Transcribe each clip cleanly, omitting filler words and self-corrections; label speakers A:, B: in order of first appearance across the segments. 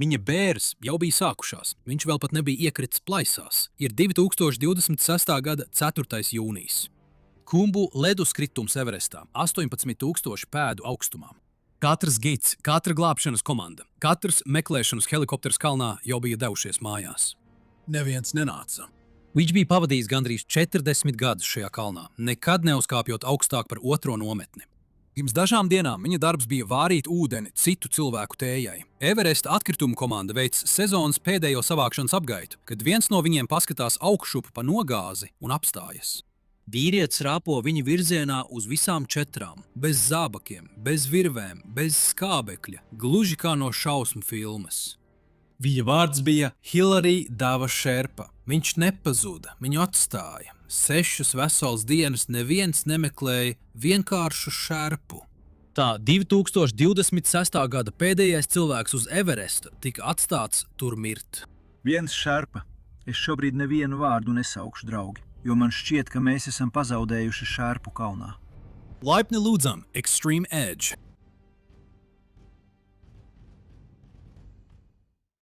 A: Viņa bēres jau bija sākušās, viņš vēl pat nebija iekritis plaisās. Ir 2026. gada 4. jūnijas. Kumbu leduskritums Everestā - 18,000 pēdu augstumā. Katrs gids, katra glābšanas komanda, katrs meklēšanas helikopters kalnā jau bija devušies mājās. Neviens nenāca. Viņš bija pavadījis gandrīz 40 gadus šajā kalnā, nekad neuzkāpjot augstāk par otro nometni. Pirms dažām dienām viņa darbs bija vārīt ūdeni citu cilvēku tējai. Everesta atkritumu komanda veic sezonas pēdējo savākšanas apgaitu, kad viens no viņiem paskatās augšup pa nogāzi un apstājas. Vīrietis rāpo viņa virzienā uz visām četrām, bez zābakiem, bez virvēm, bez skābekļa, gluži kā no šausmu filmas. Viņa vārds bija Hilary Dava Sherpa. Viņš nepazuda, viņu atstāja. 6 veselas dienas neviens nemeklēja vienkāršu šerpu. Tā 2026. gada pēdējais cilvēks uz Everesta tika atstāts tur mirt.
B: Viens šerpa. Es šobrīd nevienu vārdu nesaukšu, draugi, jo man šķiet, ka mēs esam pazaudējuši šerpu kalnā.
A: Laipni lūdzam, Extreme Edge.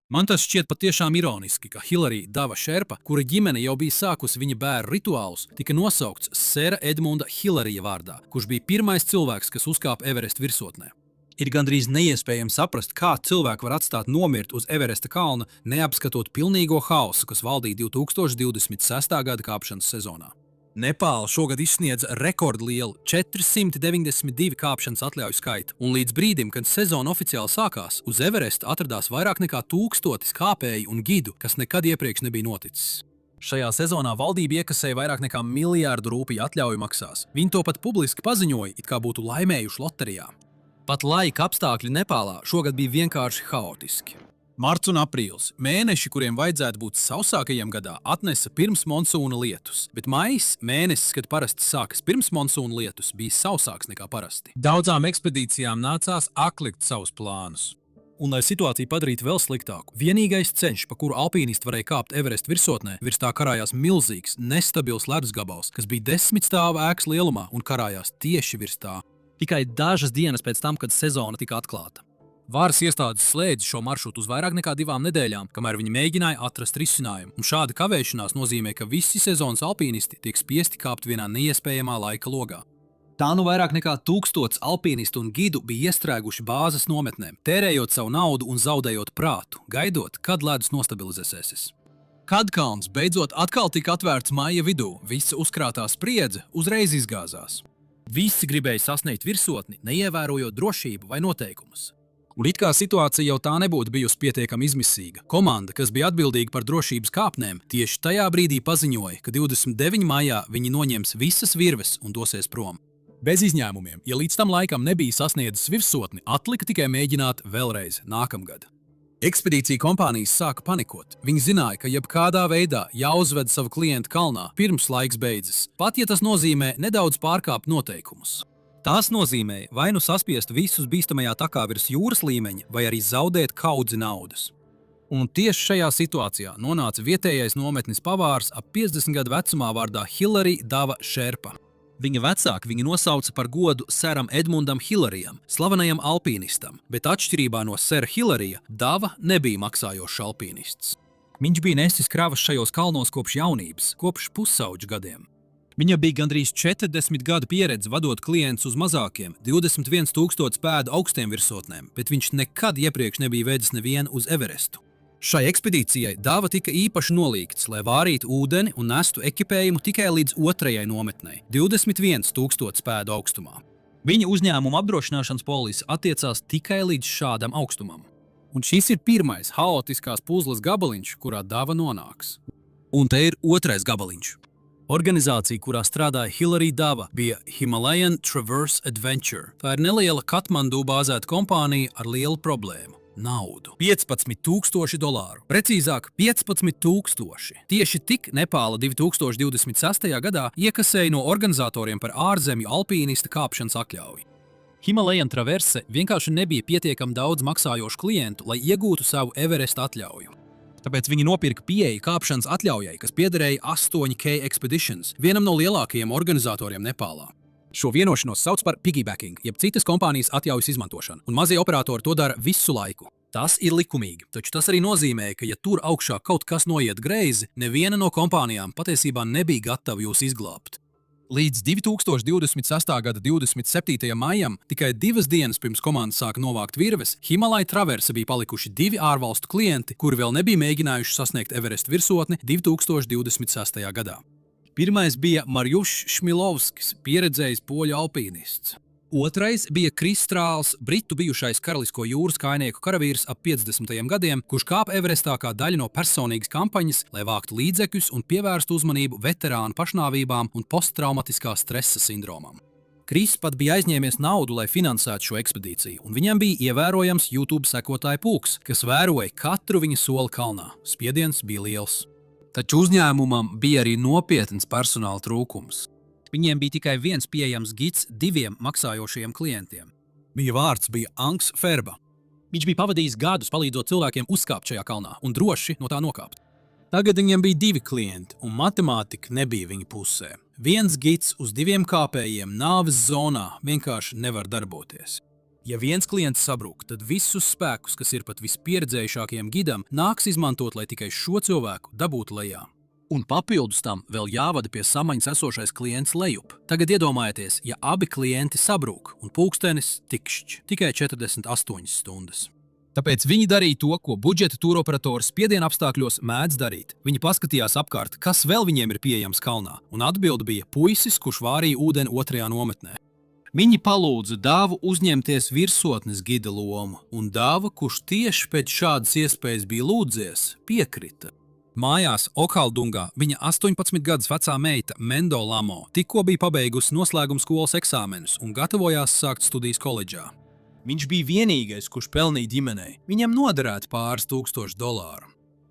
A: Man tas šķiet patiešām ironiski, ka Hilary Dava Sherpa, kura ģimene jau bija sākusi viņa bērnu rituālus, tika nosaukts Sera Edmunda Hilaryja vārdā, kurš bija pirmais cilvēks, kas uzkāpa Everesta virsotnē. Ir gandrīz neiespējami saprast, kā cilvēku var atstāt nomirt uz Everesta kalna, neapskatot pilnīgo haosu, kas valdīja 2026. gada kāpšanas sezonā. Nepāla šogad izsniedza rekordlielu 492 kāpšanas atļauju skaitu, un līdz brīdim, kad sezona oficiāli sākās, uz Everesta atradās vairāk nekā 1000 kāpēju un gidu, kas nekad iepriekš nebija noticis. Šajā sezonā valdība iekasēja vairāk nekā miljārdu rūpiju atļauju maksās. Viņi to pat publiski paziņoja, it kā būtu laimējuši loterijā. Pat laika apstākļi Nepālā šogad bija vienkārši haotiski. Marts un aprīlis, mēneši, kuriem vajadzētu būt sausākajiem gadā, atnesa pirms monsūna lietus, bet maijs, mēnesis, kad parasti sākas pirms monsūna lietus, bija sausāks nekā parasti. Daudzām ekspedīcijām nācās atlikt savus plānus. Un, lai situāciju padarītu vēl sliktāku, vienīgais ceļš, pa kuru alpīnisti varēja kāpt Everesta virsotnē, virs tā karājās milzīgs, nestabils ledus gabals, kas bija 10 stāvu ēkas lielumā un karājās tieši virs tā. Tikai dažas dienas pēc tam, kad sezona tika atklāta. Varas iestādes slēdza šo maršrutu uz vairāk nekā 2 nedēļām, kamēr viņi mēģināja atrast risinājumu, un šāda kavēšanās nozīmē, ka visi sezonas alpīnisti tiek spiesti kāpt vienā neiespējamā laika logā. Tā nu vairāk nekā 1000 alpīnistu un gidu bija iestrēguši bāzes nometnēm, tērējot savu naudu un zaudējot prātu, gaidot, kad ledus nostabilizēsies. Kad kalns beidzot atkal tika atvērts maija vidū, visa uzkrātā spriedze uzreiz izgāzās. Visi gribēja sasniegt virsotni, neievērojot drošību vai noteikumus. Un it kā situācija jau tā nebūtu bijusi pietiekami izmisīga, komanda, kas bija atbildīga par drošības kāpnēm, tieši tajā brīdī paziņoja, ka 29. maijā viņi noņems visas virves un dosies prom. Bez izņēmumiem, ja līdz tam laikam nebija sasniedzis virsotni, atlika tikai mēģināt vēlreiz nākamgad. Ekspedīcija kompānijas sāka panikot. Viņi zināja, ka jebkādā veidā jāuzved savu klientu kalnā, pirms laiks beidzas, pat ja tas nozīmē nedaudz pārkāpt noteikumus. Tās nozīmēja vai nu saspiest visus bīstamajā takā virs jūras līmeņa, vai arī zaudēt kaudzi naudas. Un tieši šajā situācijā nonāca vietējais nometnes pavārs ap 50 gadu vecumā vārdā Hilary Dava Sherpa. Viņa vecāki viņu nosauca par godu Seram Edmundam Hilaryjam, slavenajam alpīnistam, bet atšķirībā no Sera Hilaryja, Dava nebija maksājošs alpīnists. Viņš bija nesis kravas šajos kalnos kopš jaunības, kopš pusauģu gadiem. Viņa bija gandrīz 40 gadu pieredze vadot klientus uz mazākiem, 21 000 pēdu augstiem virsotnēm, bet viņš nekad iepriekš nebija vedis nevienu uz Everestu. Šai ekspedīcijai Dava tika īpaši nolīgts, lai vārītu ūdeni un nestu ekipējumu tikai līdz 2. nometnei, 21 000 pēdu augstumā. Viņa uzņēmuma apdrošināšanas polise attiecās tikai līdz šādam augstumam. Un šis ir pirmais haotiskās puzles gabaliņš, kurā Dava nonāks. Un te ir 2. gabaliņš. Organizācija, kurā strādāja Hilary Dava, bija Himalayan Traverse Adventure. Tā ir neliela Katmandu bāzēta kompānija ar lielu problēmu – naudu. $15,000. Precīzāk, 15,000. Tieši tik Nepāla 2026. gadā iekasēja no organizatoriem par ārzemju alpīnista kāpšanas atļauju. Himalayan Traverse vienkārši nebija pietiekami daudz maksājošu klientu, lai iegūtu savu Everesta atļauju. Tāpēc viņi nopirka pieeju kāpšanas atļaujai, kas piederēja 8K Expeditions, vienam no lielākajiem organizatoriem Nepālā. Šo vienošanos sauc par piggybacking, jeb citas kompānijas atļaujas izmantošanu, un mazie operatori to dara visu laiku. Tas ir likumīgi, taču tas arī nozīmē, ka, ja tur augšā kaut kas noiet greizi, neviena no kompānijām patiesībā nebija gatava jūs izglābt. Līdz 2026. gada 27. maijam, tikai 2 dienas pirms komandas sāka novākt virves, Himalaya Traverse bija palikuši 2 ārvalstu klienti, kuri vēl nebija mēģinājuši sasniegt Everest virsotni 2026. gadā. Pirmais bija Marjušs Šmilovskis, pieredzējis poļu alpīnists. Otrais bija Kris Strāls, britu bijušais karalisko jūras kājnieku karavīrs ap 50. gadiem, kurš kāpa Everestā kā daļa no personīgas kampaņas, lai vāktu līdzekļus un pievērstu uzmanību veterānu pašnāvībām un posttraumatiskā stresa sindromam. Kris pat bija aizņēmies naudu, lai finansētu šo ekspedīciju, un viņam bija ievērojams YouTube sekotāju pulks, kas vēroja katru viņa soli kalnā. Spiediens bija liels. Taču uzņēmumam bija arī nopietns personāla trūkums. Viņiem bija tikai viens pieejams gids 2 maksājošajiem klientiem. Viņa vārds bija Angs Ferba. Viņš bija pavadījis gadus palīdzot cilvēkiem uzkāpt šajā kalnā un droši no tā nokāpt. Tagad viņiem bija 2 klienti, un matemātika nebija viņa pusē. Viens gids uz 2 kāpējiem nāves zonā vienkārši nevar darboties. Ja viens klients sabrūk, tad visus spēkus, kas ir pat vispieredzējušākajam gidam, nāks izmantot, lai tikai šo cilvēku dabūtu lejā. Un papildus tam vēl jāvada pie samaņas esošais klients lejup. Tagad iedomājieties, ja abi klienti sabrūk un pulkstenis tikšķi tikai 48 stundas. Tāpēc viņi darīja to, ko budžeta tūroperators spiediena apstākļos mēdz darīt. Viņi paskatījās apkārt, kas vēl viņiem ir pieejams kalnā, un atbilde bija puisis, kurš vārīja ūdeni 2. nometnē. Viņi palūdza Dāvu uzņemties virsotnes gida lomu, un Dāva, kurš tieši pēc šādas iespējas bija lūdzies, piekrita. Mājās Okhaldungā viņa 18 gadus vecā meita Mendo Lamo tikko bija pabeigusi noslēguma skolas eksāmenus un gatavojās sākt studijas koledžā. Viņš bija vienīgais, kurš pelnīja ģimenei. Viņam noderētu pāris $1000.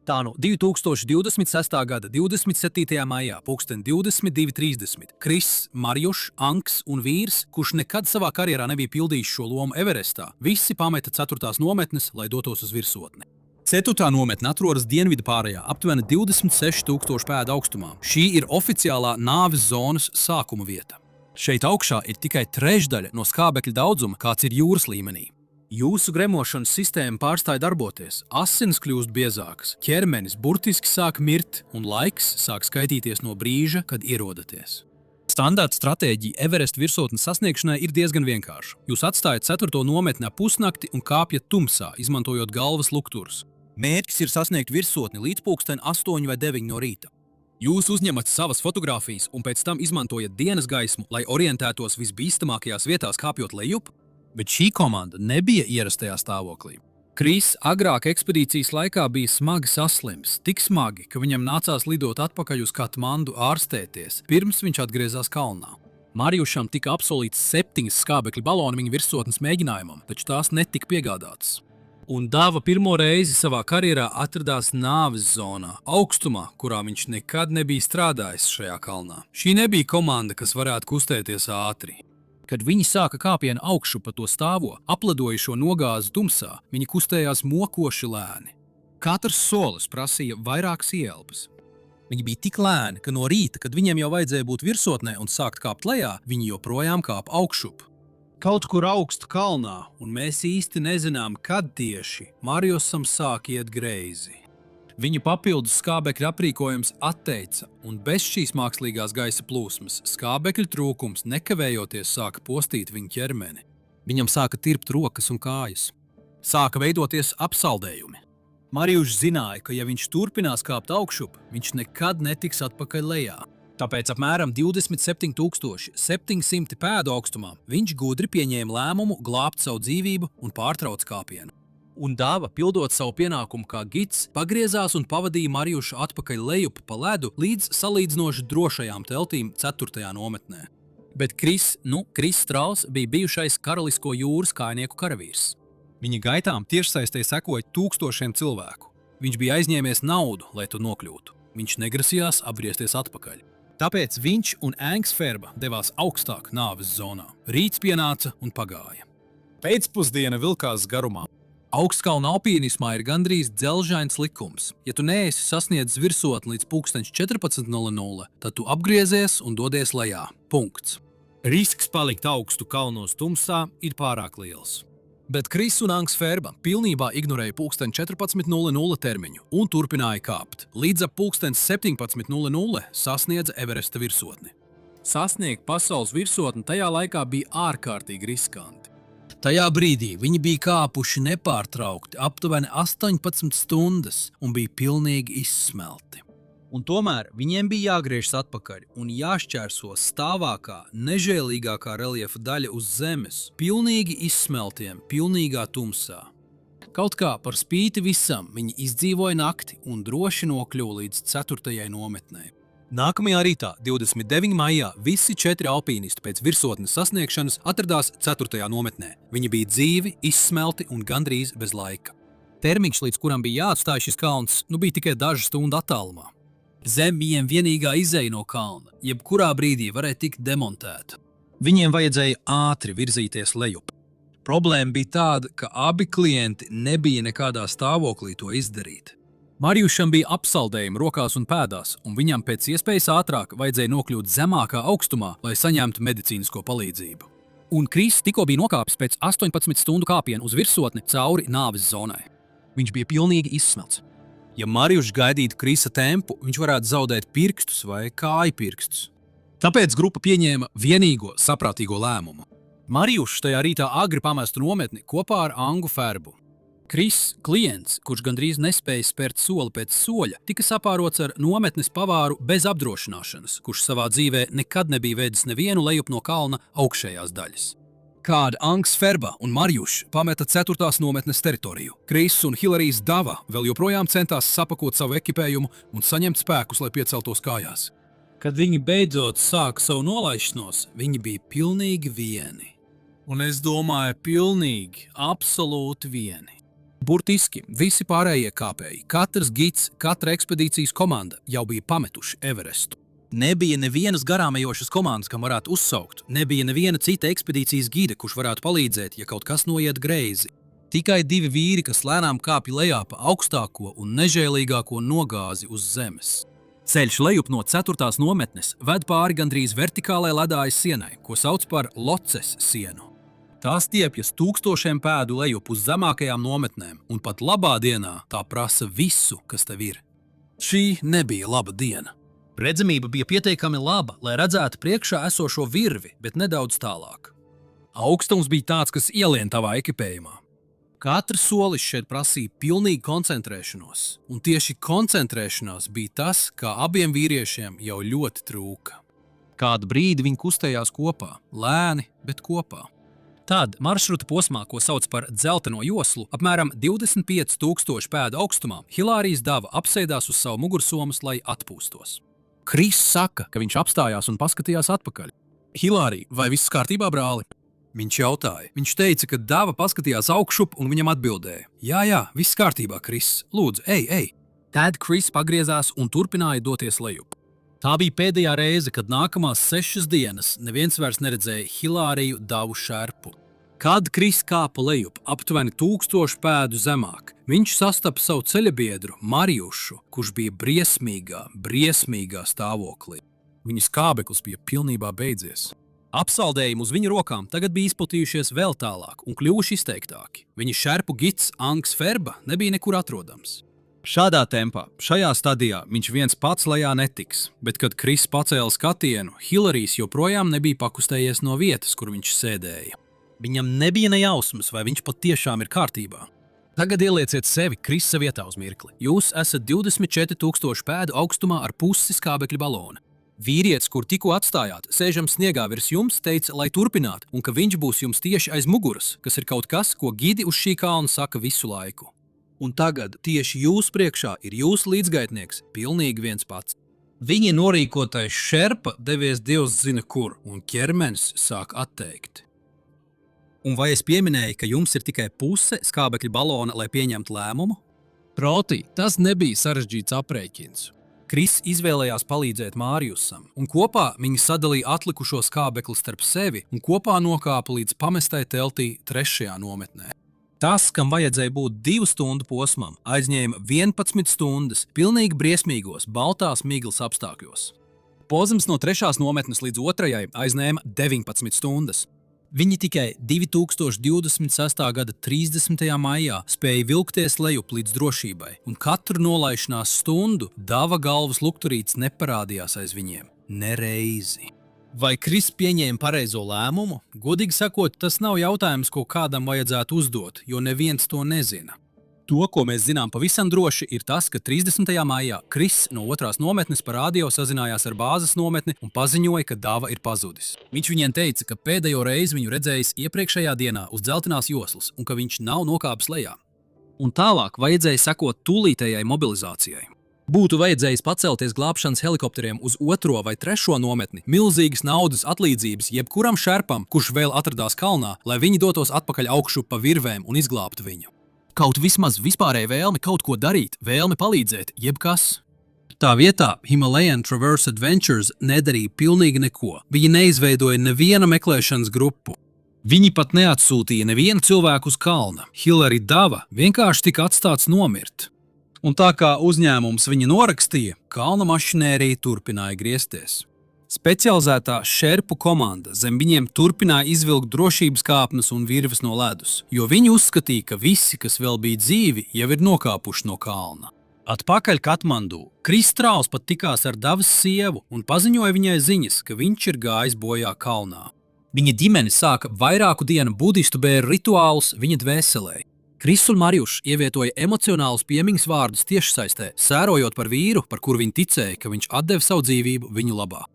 A: Tā no 2026. gada 27. maijā pulksten 22:30 Kris, Marjušs, Angs un vīrs, kurš nekad savā karjerā nebija pildījis šo lomu Everestā, visi pameta 4. nometnes, lai dotos uz virsotni. 4. nometne atrodas dienvidu pārējā, aptuveni 26,000 pēdu augstumā. Šī ir oficiālā nāves zonas sākuma vieta. Šeit augšā ir tikai trešdaļa no skābekļa daudzuma, kāds ir jūras līmenī. Jūsu gremošanas sistēma pārstāja darboties, asinis kļūst biezākas, ķermenis burtiski sāk mirt un laiks sāk skaitīties no brīža, kad ierodaties. Standarta stratēģija Everest virsotnes sasniegšanai ir diezgan vienkārša. Jūs atstājat 4. nometni ap pusnakti un kāpjat tumsā, izmantojot galvas lukturus. Mērķis ir sasniegt virsotni līdz pulksten 8 vai 9 no rīta. Jūs uzņemat savas fotogrāfijas un pēc tam izmantojat dienas gaismu, lai orientētos visbīstamākajās vietās kāpjot lejup, bet šī komanda nebija ierastajā stāvoklī. Kris agrāk ekspedīcijas laikā bija smagi saslims, tik smagi, ka viņam nācās lidot atpakaļ uz Katmandu ārstēties, pirms viņš atgriezās kalnā. Marjušam tika apsolīts 7 skābekļa baloni viņa virsotnes mēģinājumam, taču tās netika piegādātas. Un Dāva pirmo reizi savā karjerā atradās nāves zonā, augstumā, kurā viņš nekad nebija strādājis šajā kalnā. Šī nebija komanda, kas varētu kustēties ātri. Kad viņi sāka kāpienu augšu pa to stāvo, apledojušo nogāzi tumsā, viņi kustējās mokoši lēni. Katrs solis prasīja vairākas ielpas. Viņi bija tik lēni, ka no rīta, kad viņiem jau vajadzēja būt virsotnē un sākt kāpt lejā, viņi joprojām kāpa augšup. Kaut kur augstu kalnā, un mēs īsti nezinām, kad tieši Marjusam sāk iet greizi. Viņa papildus skābekļa aprīkojums atteica, un bez šīs mākslīgās gaisa plūsmas skābekļa trūkums nekavējoties sāka postīt viņa ķermeni. Viņam sāka tirpt rokas un kājas. Sāka veidoties apsaldējumi. Marjušs zināja, ka ja viņš turpinās kāpt augšup, viņš nekad netiks atpakaļ lejā. Tāpēc apmēram 27,700 pēdu augstumā viņš gudri pieņēma lēmumu glābt savu dzīvību un pārtrauc kāpienu. Un Dāva, pildot savu pienākumu kā gids, pagriezās un pavadīja Marjušu atpakaļ lejup pa ledu līdz salīdzinoši drošajām teltīm 4. nometnē. Bet Kris Strāls bija bijušais karalisko jūras kājnieku karavīrs. Viņa gaitām tiešsaistē sekoja tūkstošiem cilvēku. Viņš bija aizņēmies naudu, lai tur nokļūtu. Viņš negrasījās apgriezties atpakaļ. Tāpēc viņš un Angs Ferba devās augstāk nāves zonā. Rīts pienāca un pagāja. Pēcpusdiena vilkās garumā. Augstkalna alpīnismā ir gandrīz dzelžains likums. Ja tu neesi sasniedzis virsotni līdz 14:00, tad tu apgriezies un dodies lejā. Punkts. Risks palikt augstu kalnos tumsā ir pārāk liels. Bet Kris un Angs Ferba pilnībā ignorēja 14:00 termiņu un turpināja kāpt. Līdz ap 17:00 sasniedza Everesta virsotni. Sasniegt pasaules virsotni tajā laikā bija ārkārtīgi riskanti. Tajā brīdī viņi bija kāpuši nepārtraukti aptuveni 18 stundas un bija pilnīgi izsmelti. Un tomēr viņiem bija jāgriežas atpakaļ un jāšķērso stāvākā, nežēlīgākā reljefa daļa uz zemes, pilnīgi izsmeltiem, pilnīgā tumsā. Kaut kā par spīti visam viņi izdzīvoja nakti un droši nokļuva līdz 4. nometnei. Nākamajā rītā, 29. maijā, visi 4 alpīnisti pēc virsotnes sasniegšanas atradās 4. nometnē. Viņi bija dzīvi, izsmelti un gandrīz bez laika. Termiņš, līdz kuram bija jāatstāj šis kalns, bija tikai dažu stundu attālumā. Zem viņiem vienīgā izeja no kalna, jebkurā brīdī varēja tikt demontēta. Viņiem vajadzēja ātri virzīties lejup. Problēma bija tāda, ka abi klienti nebija nekādā stāvoklī to izdarīt. Marijušam bija apsaldējumi rokās un pēdās, un viņam pēc iespējas ātrāk vajadzēja nokļūt zemākā augstumā, lai saņemtu medicīnisko palīdzību. Un Kris tikko bija nokāpis pēc 18 stundu kāpienu uz virsotni cauri nāves zonai. Viņš bija pilnīgi izsmelts. Ja Marijušs gaidītu Krisa tempu, viņš varētu zaudēt pirkstus vai kāju pirkstus. Tāpēc grupa pieņēma vienīgo saprātīgo lēmumu. Marijušs tajā rītā agri pamestu nometni kopā ar Angu Ferbu. Kris, klients, kurš gandrīz nespēja spērt soli pēc soļa, tika sapārots ar nometnes pavāru bez apdrošināšanas, kurš savā dzīvē nekad nebija vedis nevienu lejup no kalna augšējās daļas. Kāda Angs Ferba un Marijušs pameta 4. nometnes teritoriju. Kris un Hilarijas Dava vēl joprojām centās sapakot savu ekipējumu un saņemt spēkus, lai pieceltos kājās. Kad viņi beidzot sāka savu nolaišanos, viņi bija pilnīgi vieni. Un es domāju, pilnīgi, absolūti vieni. Burtiski visi pārējie kāpēji, katrs gids, katra ekspedīcijas komanda jau bija pametuši Everestu. Nebija nevienas garāmejošas komandas, kam varētu uzsaukt, nebija neviena cita ekspedīcijas gida, kurš varētu palīdzēt, ja kaut kas noiet greizi. Tikai 2 vīri, kas lēnām kāpja lejā pa augstāko un nežēlīgāko nogāzi uz zemes. Ceļš lejup no 4. nometnes ved pāri gandrīz vertikālai ledājas sienai, ko sauc par Loces sienu. Tā stiepjas 1000 pēdu lejup uz zemākajām nometnēm, un pat labā dienā tā prasa visu, kas tev ir. Šī nebija laba diena. Redzamība bija pietiekami laba, lai redzētu priekšā esošo virvi, bet nedaudz tālāk. Augstums bija tāds, kas ielien tavā ekipējumā. Katrs solis šeit prasīja pilnīgu koncentrēšanos, un tieši koncentrēšanās bija tas, kā abiem vīriešiem jau ļoti trūka. Kādu brīdi viņi kustējās kopā, lēni, bet kopā. Tad maršruta posmā, ko sauc par dzelteno joslu, apmēram 25,000 pēdu augstumā, Hilārijas Dava apsēdās uz savu mugursomas, lai atpūstos. Kris saka, ka viņš apstājās un paskatījās atpakaļ. Hilārija, vai viss kārtībā, brāli? Viņš jautāja. Viņš teica, ka Dava paskatījās augšup un viņam atbildēja. Jā, viss kārtībā, Kris. Lūdzu, ej. Tad Kris pagriezās un turpināja doties lejup. Tā bija pēdējā reize, kad nākamās 6 dienas neviens vairs neredzēja Hilāriju Davu šerpu. Kad Kris kāpa lejup aptuveni 1000 pēdu zemāk, viņš sastapa savu ceļabiedru Marijušu, kurš bija briesmīgā stāvoklī. Viņa skābeklis bija pilnībā beidzies. Apsaldējumi uz viņa rokām tagad bija izplatījušies vēl tālāk un kļuvuši izteiktāki. Viņa šerpu gids Angs Ferba nebija nekur atrodams. Šādā tempā, šajā stadijā viņš viens pats lejā netiks, bet kad Kris pacēla skatienu, Hilarijs joprojām nebija pakustējies no vietas, kur viņš sēdēja. Viņam nebija ne jausmas, vai viņš patiešām ir kārtībā. Tagad ielieciet sevi Krisa vietā uz mirkli. Jūs esat 24,000 pēdu augstumā ar pusi skābekļa balona. Vīrietis, kur tikko atstājāt, sēžam sniegā virs jums, teica, lai turpinātu, un ka viņš būs jums tieši aiz muguras, kas ir kaut kas, ko gidi uz šī kalna saka visu laiku. Un tagad tieši jūs priekšā ir jūsu līdzgaitnieks, pilnīgi viens pats. Viņa norīkotais šerpa devies Dievs zina kur, un ķermenis sāk atteikt. Un vai es pieminēju, ka jums ir tikai puse skābekļa balona, lai pieņemtu lēmumu? Proti, tas nebija sarežģīts aprēķins. Kris izvēlējās palīdzēt Mārijusam, un kopā viņi sadalīja atlikušo skābekli starp sevi un kopā nokāpa līdz pamestai teltī 3. nometnē. Tas, kam vajadzēja būt 2 stundu posmam, aizņēma 11 stundas pilnīgi briesmīgos, baltās miglas apstākļos. Posms no 3. nometnes līdz 2. aizņēma 19 stundas. Viņi tikai 2026. gada 30. maijā spēja vilkties lejup līdz drošībai, un katru nolaišanās stundu Dava galvas lukturītes neparādījās aiz viņiem. Nereizi. Vai Kris pieņēma pareizo lēmumu? Godīgi sakot, tas nav jautājums, ko kādam vajadzētu uzdot, jo neviens to nezina. To, ko mēs zinām pavisam droši, ir tas, ka 30. maijā Kris no otrās nometnes pa radio sazinājās ar bāzes nometni un paziņoja, ka Dava ir pazudis. Viņš viņiem teica, ka pēdējo reizi viņu redzējis iepriekšējā dienā uz dzeltenās joslas un ka viņš nav nokāpis lejā. Un tālāk vajadzēja sekot tūlītējai mobilizācijai. Būtu vajadzējis pacelties glābšanas helikopteriem uz 2. vai 3. nometni, milzīgas naudas atlīdzības jebkuram šerpam, kurš vēl atradās kalnā, lai viņi dotos atpakaļ augšu pa virvēm un izglābtu viņu. Kaut vismaz vispārēja vēlme kaut ko darīt, vēlme palīdzēt, jebkas. Tā vietā Himalayan Traverse Adventures nedarīja pilnīgi neko. Viņi neizveidoja neviena meklēšanas grupu. Viņi pat neatsūtīja nevienu cilvēku uz kalna. Hilary Dava vienkārši tika atstāts nomirt. Un tā kā uzņēmums viņa norakstīja, kalna mašinērija turpināja griezties. Specializētā šerpu komanda zem viņiem turpināja izvilkt drošības kāpnes un virves no ledus, jo viņi uzskatīja, ka visi, kas vēl bija dzīvi, jau ir nokāpuši no kalna. Atpakaļ Katmandu Kris Strauss pat tikās ar Davas sievu un paziņoja viņai ziņas, ka viņš ir gājis bojā kalnā. Viņa ģimene sāka vairāku dienu budistu bēru rituālus viņa dvēselē. Kris un Marjušs ievietoja emocionālus piemiņas vārdus tiešsaistē, sērojot par vīru, par kuru viņi ticēja, ka viņš atdeva savu dzīvību viņu labā.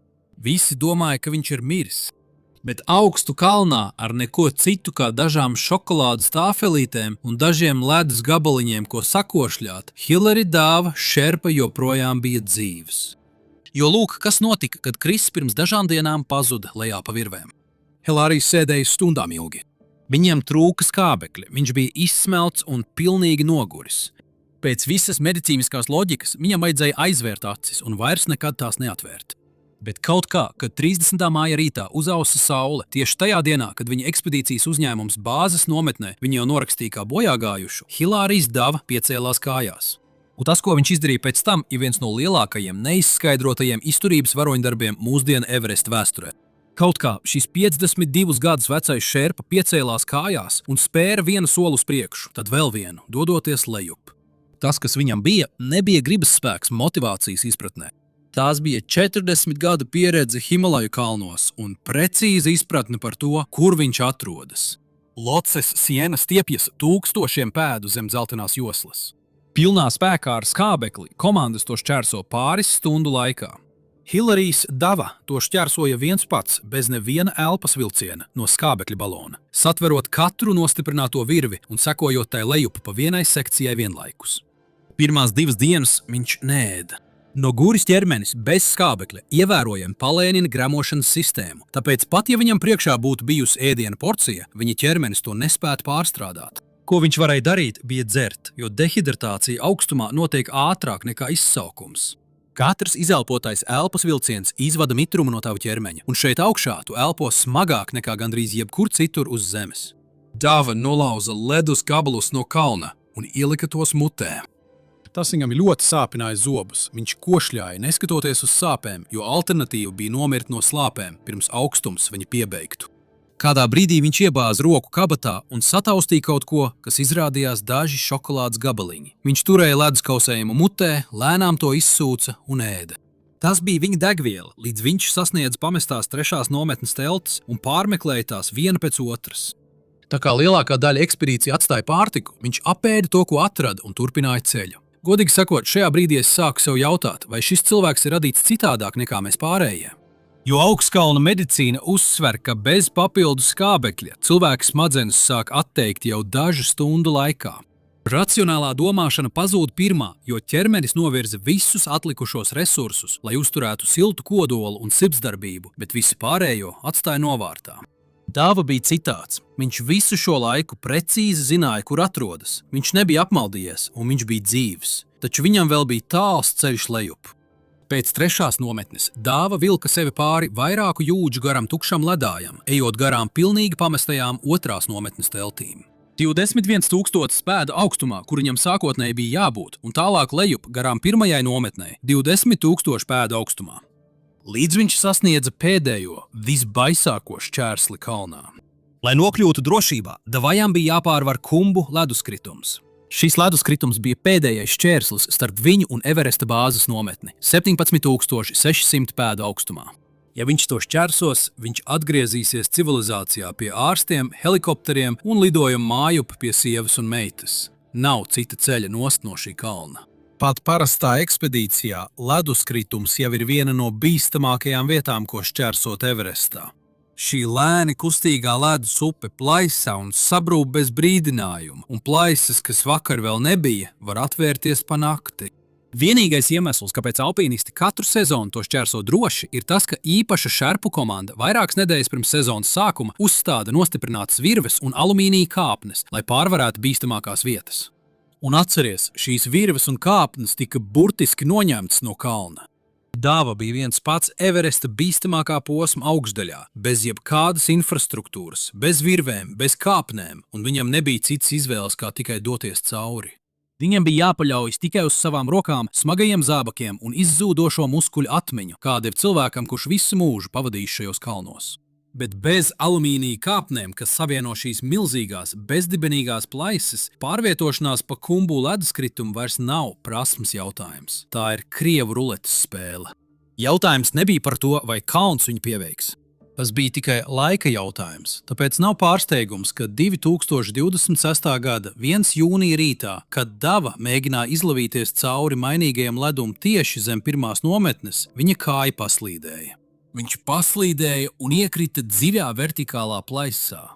A: Visi domāja, ka viņš ir miris, bet augstu kalnā ar neko citu kā dažām šokolādes tāfelītēm un dažiem ledus gabaliņiem, ko sakošļāt, Hilary Dava šerpa joprojām bija dzīves. Jo lūk, kas notika, kad Kris pirms dažām dienām pazuda lejā pa virvēm. Hilary sēdēja stundām ilgi. Viņam trūka skābekļa, viņš bija izsmelts un pilnīgi noguris. Pēc visas medicīniskās loģikas viņam vajadzēja aizvērt acis un vairs nekad tās neatvērt. Bet kaut kā, kad 30. māja rītā uzausa saule, tieši tajā dienā, kad viņa ekspedīcijas uzņēmums bāzes nometnē viņu jau norakstīja kā bojāgājušu, Hilārijas Dava piecēlās kājās. Un tas, ko viņš izdarīja pēc tam, ir viens no lielākajiem neizskaidrotajiem izturības varoņdarbiem mūsdienu Everest vēsturē. Kaut kā šis 52 gadus vecais šerpa piecēlās kājās un spēra vienu soli uz priekšu, tad vēl vienu, dodoties lejup. Tas, kas viņam bija, nebija gribas spēks motivācijas izpratnē. Tās bija 40 gadu pieredze Himalaju kalnos un precīza izpratne par to, kur viņš atrodas. Loces siena stiepjas tūkstošiem pēdu zem dzeltenās joslas. Pilnā spēkā ar skābekli komandas to šķērso pāris stundu laikā. Hilarijs Dava to šķērsoja viens pats, bez neviena elpas vilciena no skābekļa balona, satverot katru nostiprināto virvi un sekojot tai lejup pa vienai sekcijai vienlaikus. Pirmās 2 dienas viņš neēda. No guris ķermenis bez skābekļa ievērojami palēnina gremošanas sistēmu, tāpēc pat ja viņam priekšā būtu bijusi ēdiena porcija, viņa ķermenis to nespētu pārstrādāt. Ko viņš varēja darīt, bija dzert, jo dehidratācija augstumā notiek ātrāk nekā izsaukums. Katrs izelpotais elpas vilciens izvada mitrumu no tava ķermeņa, un šeit augšā tu elpo smagāk nekā gandrīz jebkur citur uz zemes. Dava nolauza ledus gabalus no kalna un ielika tos mutē. Tas viņam ļoti sāpināja zobus. Viņš košļāja, neskatoties uz sāpēm, jo alternatīva bija nomirt no slāpēm, pirms augstums viņu piebeigtu. Kādā brīdī viņš iebāza roku kabatā un sataustīja kaut ko, kas izrādījās daži šokolādes gabaliņi. Viņš turēja leduskausējumu mutē, lēnām to izsūca un ēda. Tas bija viņa degviela, līdz viņš sasniedza pamestās 3. nometnes teltis un pārmeklēja tās viena pēc otras. Tā kā lielākā daļa ekspedīcija atstāja pārtiku, viņš apēda to, ko atrada un turpināja ceļu. Godīgi sakot, šajā brīdī es sāku sev jautāt, vai šis cilvēks ir radīts citādāk nekā mēs pārējie. Jo augstkalna medicīna uzsver, ka bez papildu skābekļa cilvēka smadzenes sāk atteikt jau dažu stundu laikā. Racionālā domāšana pazūd pirmā, jo ķermenis novirza visus atlikušos resursus, lai uzturētu siltu kodolu un sirdsdarbību, bet visu pārējo atstāja novārtā. Dava bija citāds. Viņš visu šo laiku precīzi zināja, kur atrodas. Viņš nebija apmaldījies, un viņš bija dzīvs. Taču viņam vēl bija tāls ceļš lejup. Pēc 3. nometnes Dava vilka sevi pāri vairāku jūdžu garam tukšam ledājam, ejot garām pilnīgi pamestajām 2. nometnes teltīm. 21,000 pēdu augstumā, kur viņam sākotnēji bija jābūt, un tālāk lejup garām 1. nometnei 20,000 pēdu augstumā. Līdz viņš sasniedza pēdējo, visbaisāko šķērsli kalnā. Lai nokļūtu drošībā, Davajam bija jāpārvar Kumbu leduskritums. Šis leduskritums bija pēdējais šķērslis starp viņu un Everesta bāzes nometni – 17,600 pēdu augstumā. Ja viņš to šķērsos, viņš atgriezīsies civilizācijā pie ārstiem, helikopteriem un lidojuma mājup pie sievas un meitas. Nav cita ceļa nost no šī kalna. Pat parastā ekspedīcijā leduskritums jau ir viena no bīstamākajām vietām, ko šķērsot Everestā. Šī lēni kustīgā ledus upe plaisā un sabrūp bez brīdinājuma, un plaisas, kas vakar vēl nebija, var atvērties pa nakti. Vienīgais iemesls, kāpēc alpīnisti katru sezonu to šķērso droši, ir tas, ka īpaša šerpu komanda vairākas nedēļas pirms sezonas sākuma uzstāda nostiprinātas virves un alumīnija kāpnes, lai pārvarētu bīstamākās vietas. Un atceries, šīs virves un kāpnes tika burtiski noņemtas no kalna. Dava bija viens pats Everesta bīstamākā posma augšdaļā, bez jebkādas infrastruktūras, bez virvēm, bez kāpnēm, un viņam nebija cits izvēles, kā tikai doties cauri. Viņam bija jāpaļaujas tikai uz savām rokām, smagajiem zābakiem un izzūdošo muskuļu atmiņu, kāda ir cilvēkam, kurš visu mūžu pavadījis šajos kalnos. Bet bez alumīnija kāpnēm, kas savieno šīs milzīgās, bezdibenīgās plaisas, pārvietošanās pa Kumbu leduskritumu vairs nav prasmes jautājums. Tā ir krievu ruletes spēle. Jautājums nebija par to, vai kalns viņu pieveiks. Tas bija tikai laika jautājums, tāpēc nav pārsteigums, ka 2026. gada 1. jūnija rītā, kad Dava mēģināja izlavīties cauri mainīgajam ledum tieši zem pirmās nometnes, viņa kāja paslīdēja. Viņš paslīdēja un iekrita dziļā vertikālā plaisā.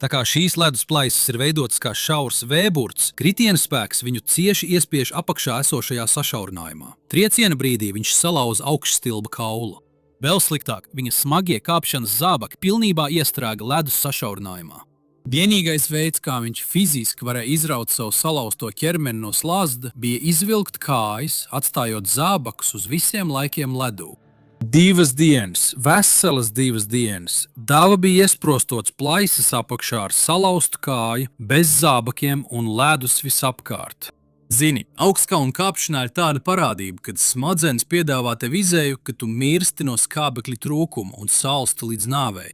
A: Tā kā šīs ledus plaisas ir veidotas kā šaurs V-burts, kritiena spēks viņu cieši iespiež apakšā esošajā sašaurinājumā. Trieciena brīdī viņš salauza augšstilba kaulu. Vēl sliktāk, viņa smagie kāpšanas zābaki pilnībā iestrēga ledus sašaurinājumā. Vienīgais veids, kā viņš fiziski varēja izraut savu salauzto ķermeni no slazda, bija izvilkt kājas, atstājot zābakus uz visiem laikiem ledū. 2 dienas, veselas 2 dienas, Dava bija iesprostots plaisas apakšā ar salauztu kāju, bez zābakiem un ledus visapkārt. Zini, augstkalnu kāpšanā ir tāda parādība, kad smadzenes piedāvā tev izēju, ka tu mirsti no skābekļa trūkuma un salsti līdz nāvei.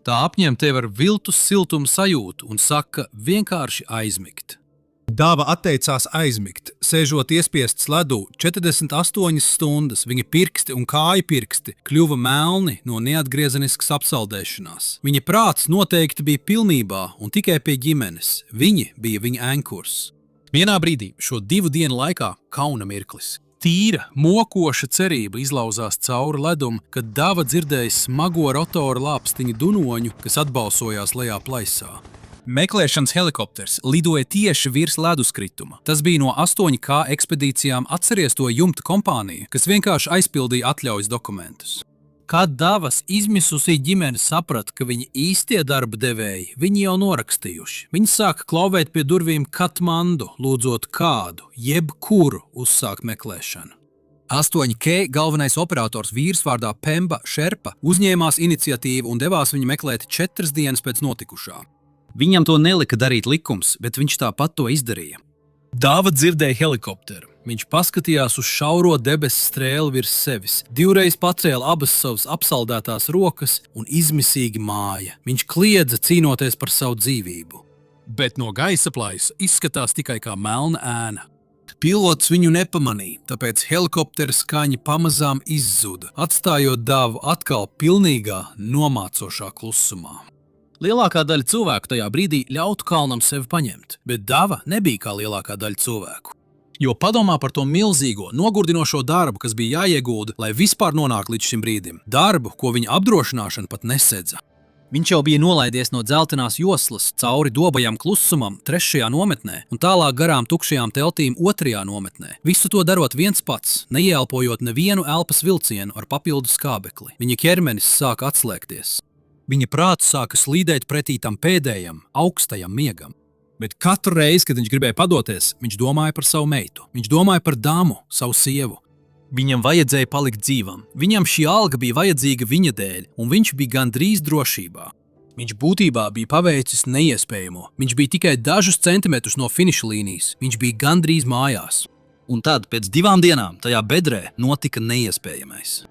A: Tā apņem tev ar viltus siltumu sajūtu un saka vienkārši aizmigt. Dava atteicās aizmigt, sēžot iespiests ledū 48 stundas, viņa pirksti un kāju pirksti kļuva melni no neatgriezeniskas apsaldēšanās. Viņa prāts noteikti bija pilnībā un tikai pie ģimenes. Viņi bija viņa ankurs. Vienā brīdī šo 2 dienu laikā kauna mirklis. Tīra, mokoša cerība izlauzās cauri ledumu, kad Dava dzirdēja smago rotora lāpstiņa dunoņu, kas atbalsojās lejā plaisā. Meklēšanas helikopters lidoja tieši virs leduskrituma. Tas bija no 8K ekspedīcijām atceries to jumta kompānija, kas vienkārši aizpildīja atļaujas dokumentus. Kad Davas izmisusī ģimene saprata, ka viņa īstie darba devēji viņi jau norakstījuši, viņi sāka klauvēt pie durvīm Katmandu, lūdzot kādu, jebkuru uzsākt meklēšanu. 8K galvenais operators vīrs vārdā Pemba Šerpa uzņēmās iniciatīvu un devās viņu meklēt 4 dienas pēc notikušā. Viņam to nelika darīt likums, bet viņš tāpat to izdarīja. Dava dzirdēja helikopteru. Viņš paskatījās uz šauro debesu strēli virs sevis, 2 reiz pacēla abas savas apsaldētās rokas un izmisīgi māja. Viņš kliedza cīnoties par savu dzīvību. Bet no gaisa plaisa izskatās tikai kā melna ēna. Pilots viņu nepamanīja, tāpēc helikoptera skaņa pamazām izzuda, atstājot Davu atkal pilnīgā, nomācošā klusumā. Lielākā daļa cilvēku tajā brīdī ļautu kalnam sevi paņemt, bet Dava nebija kā lielākā daļa cilvēku. Jo padomā par to milzīgo, nogurdinošo darbu, kas bija jāiegulda, lai vispār nonāktu līdz šim brīdim. Darbu, ko viņa apdrošināšana pat nesedza. Viņš jau bija nolaidies no dzeltenās joslas cauri dobajam klusumam 3. nometnē un tālāk garām tukšajām teltīm 2. nometnē. Visu to darot viens pats, neieelpojot nevienu elpas vilcienu ar papildu skābekli. Viņa ķermenis sāka atslēgties. Viņa prāts sāka slīdēt pretī tam pēdējam, augstajam miegam. Bet katru reizi, kad viņš gribēja padoties, viņš domāja par savu meitu. Viņš domāja par Damu, savu sievu. Viņam vajadzēja palikt dzīvam. Viņam šī alga bija vajadzīga viņa dēļ, un viņš bija gandrīz drošībā. Viņš būtībā bija paveicis neiespējamo. Viņš bija tikai dažus centimetrus no finiša līnijas. Viņš bija gandrīz mājās. Un tad, pēc 2 dienām, tajā bedrē notika neiespējamais.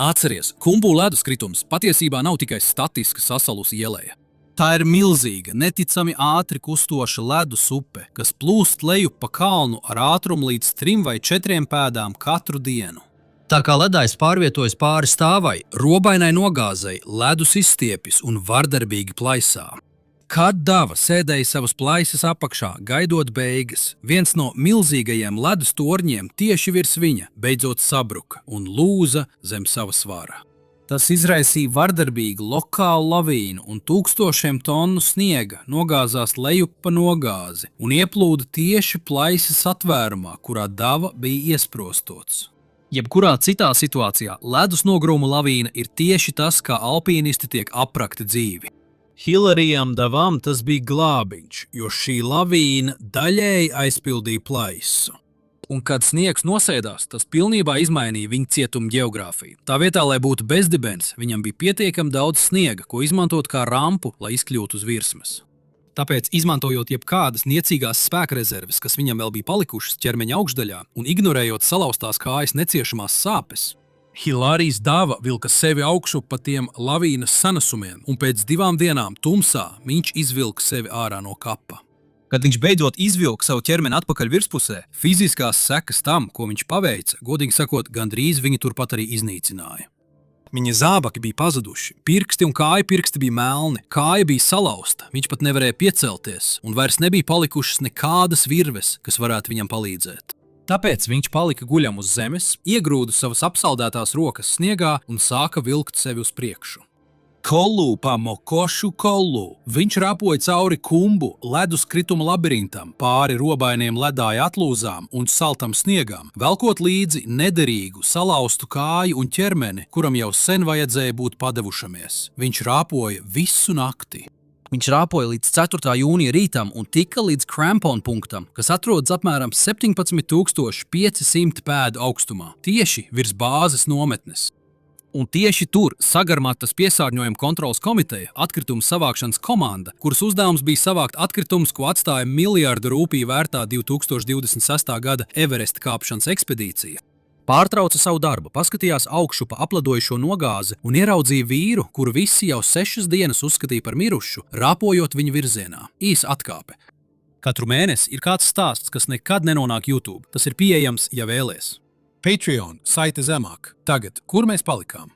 A: Atceries, Kumbu leduskritums patiesībā nav tikai statiska sasalusi ieleja. Tā ir milzīga, neticami ātri kustoša ledus upe, kas plūst lejup pa kalnu ar ātrumu līdz 3 vai 4 pēdām katru dienu. Tā kā ledājs pārvietojas pāri stāvai, robainai nogāzei, ledus izstiepjas un vardarbīgi plaisā. Kad Dava sēdēja savas plaisas apakšā, gaidot beigas, viens no milzīgajiem ledus torņiem tieši virs viņa beidzot sabruka un lūza zem sava svara. Tas izraisīja vardarbīgu lokālu lavīnu un tūkstošiem tonu sniega nogāzās lejup pa nogāzi un ieplūda tieši plaisas atvērumā, kurā Dava bija iesprostots. Jebkurā citā situācijā ledus nogrūma lavīna ir tieši tas, kā alpīnisti tiek aprakti dzīvi. Hilarijam Davam tas bija glābiņš, jo šī lavīna daļēji aizpildīja plaisu. Un, kad sniegs nosēdās, tas pilnībā izmainīja viņa cietuma ģeogrāfiju. Tā vietā, lai būtu bezdibens, viņam bija pietiekami daudz sniega, ko izmantot kā rampu, lai izkļūtu uz virsmas. Tāpēc, izmantojot jebkādas niecīgās spēkrezerves, kas viņam vēl bija palikušas ķermeņa augšdaļā, un ignorējot salauztās kājas neciešamās sāpes, Hilarijs Dava vilka sevi augšu pa tiem lavīnas sanesumiem, un pēc 2 dienām tumsā viņš izvilka sevi ārā no kapa. Kad viņš beidzot izvilka savu ķermeni atpakaļ virspusē, fiziskās sekas tam, ko viņš paveica, godīgi sakot, gandrīz viņu turpat arī iznīcināja. Viņa zābaki bija pazuduši, pirksti un kāju pirksti bija melni, kāja bija salauzta, viņš pat nevarēja piecelties, un vairs nebija palikušas nekādas virves, kas varētu viņam palīdzēt. Tāpēc viņš palika guļam uz zemes, iegrūda savas apsaldētās rokas sniegā un sāka vilkt sevi uz priekšu. Kollu pa mokošu kollu. Viņš rāpoja cauri kumbu, ledus krituma labirintam, pāri robainiem ledāja atlūzām un saltam sniegam, velkot līdzi nederīgu, salauztu kāju un ķermeni, kuram jau sen vajadzēja būt padevušamies. Viņš rāpoja visu nakti. Viņš rāpoja līdz 4. jūnija rītam un tika līdz Crampon punktam, kas atrodas apmēram 17,500 pēdu augstumā, tieši virs bāzes nometnes. Un tieši tur Sagarmatas piesārņojuma kontroles komiteja, atkritumu savākšanas komanda, kuras uzdevums bija savākt atkritumus, ko atstāja miljardu rūpiju vērtā 2026. gada Everesta kāpšanas ekspedīcija, pārtrauca savu darbu, paskatījās augšu pa apladojušo nogāzi un ieraudzīja vīru, kuru visi jau 6 dienas uzskatīja par mirušu, rāpojot viņa virzienā. Īsa atkāpe. Katru mēnesi ir kāds stāsts, kas nekad nenonāk YouTube. Tas ir pieejams, ja vēlies. Patreon saite zemāk. Tagad, kur mēs palikām?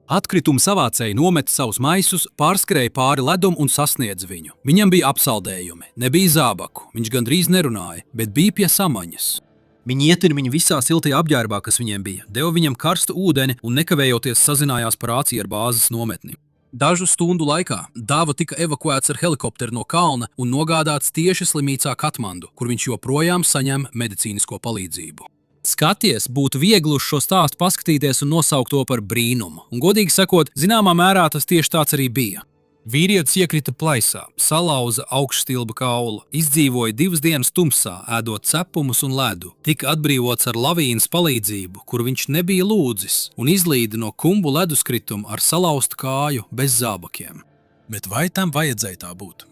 A: Atkritumu savācēji nometa savus maisus, pārskrēja pāri ledum un sasniedza viņu. Viņam bija apsaldējumi, nebija zābaku, viņš gandrīz nerunāja, bet bija pie samaņas. Viņi ietina viņu visā siltajā apģērbā, kas viņiem bija, deva viņam karstu ūdeni un nekavējoties sazinājās par āciju ar bāzes nometni. Dažu stundu laikā Dava tika evakuēts ar helikopteru no kalna un nogādāts tieši slimnīcā Katmandu, kur viņš joprojām saņem medicīnisko palīdzību. Skaties, būtu viegli uz šo stāstu paskatīties un nosaukt to par brīnumu, un godīgi sakot, zināmā mērā tas tieši tāds arī bija. Vīrietis iekrita plaisā, salauza augšstilba kaulu, izdzīvoja 2 dienas tumsā, ēdot cepumus un ledu, tika atbrīvots ar lavīnas palīdzību, kur viņš nebija lūdzis, un izlīda no kumbu leduskrituma ar salauztu kāju bez zābakiem. Bet vai tam vajadzēja tā būt?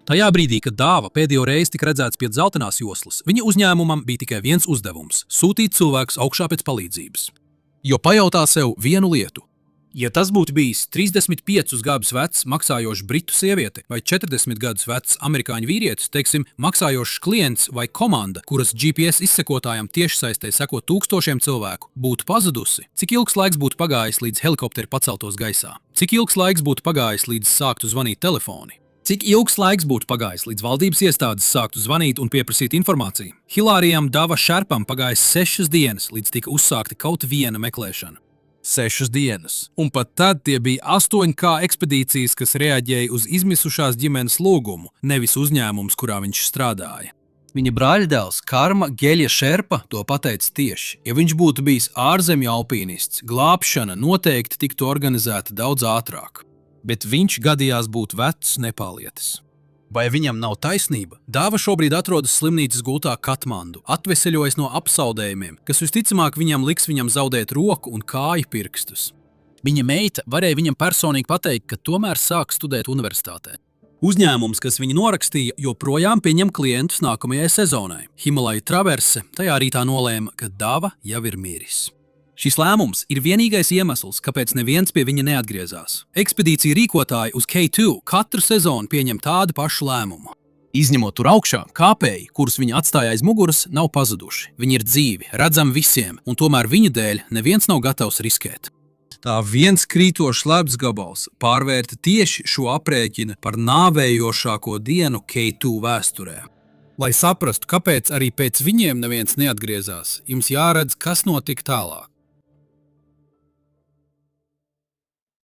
A: Tajā brīdī, kad Dava pēdējo reizi tika redzēts pie dzeltenās joslas, viņa uzņēmumam bija tikai viens uzdevums – sūtīt cilvēkus augšā pēc palīdzības. Jo pajautā sev vienu lietu. Ja tas būtu bijis 35 gadus vecs maksājošs britu sieviete vai 40 gadus vecs amerikāņu vīrietis, teiksim, maksājošs klients vai komanda, kuras GPS izsekotājam tiešsaistē seko tūkstošiem cilvēku, būtu pazudusi, cik ilgs laiks būtu pagājis, līdz helikopteri paceltos gaisā? Cik ilgs laiks būtu pagājis, līdz sāktu zvanīt telefoni? Cik ilgs laiks būtu pagājis, līdz valdības iestādes sāktu zvanīt un pieprasīt informāciju? Hilarijam Dava Šerpam pagājis 6 dienas, līdz tika uzsākta kaut viena meklēšana. 6 dienas. Un pat tad tie bija 8K ekspedīcijas, kas reaģēja uz izmisušās ģimenes lūgumu, nevis uzņēmums, kurā viņš strādāja. Viņa brāļdēls Karma Geļa Šerpa to pateica tieši. Ja viņš būtu bijis ārzemju alpīnists, glābšana noteikti tiktu organizēta daudz ātrāk. Bet viņš gadījās būt vecs nepālietis. Vai viņam nav taisnība? Dava šobrīd atrodas slimnīcas gultā Katmandu, atveseļojas no apsaldējumiem, kas visticamāk viņam liks zaudēt roku un kāju pirkstus. Viņa meita varēja viņam personīgi pateikt, ka tomēr sāk studēt universitātē. Uzņēmums, kas viņu norakstīja, joprojām pieņem klientus nākamajai sezonai. Himalaju traverse tajā rītā nolēma, ka Dava jau ir miris. Šis lēmums ir vienīgais iemesls, kāpēc neviens pie viņa neatgriezās. Ekspedīcija rīkotāji uz K2 katru sezonu pieņem tādu pašu lēmumu. Izņemot tur augšā, kāpēji, kurus viņi atstāja aiz muguras, nav pazuduši. Viņi ir dzīvi, redzami visiem, un tomēr viņu dēļ neviens nav gatavs riskēt. Tā viens krītošs ledus gabals pārvērta tieši šo aprēķinu par nāvējošāko dienu K2 vēsturē. Lai saprastu, kāpēc arī pēc viņiem neviens neatgriezās, jums jāredz, kas notika tālāk.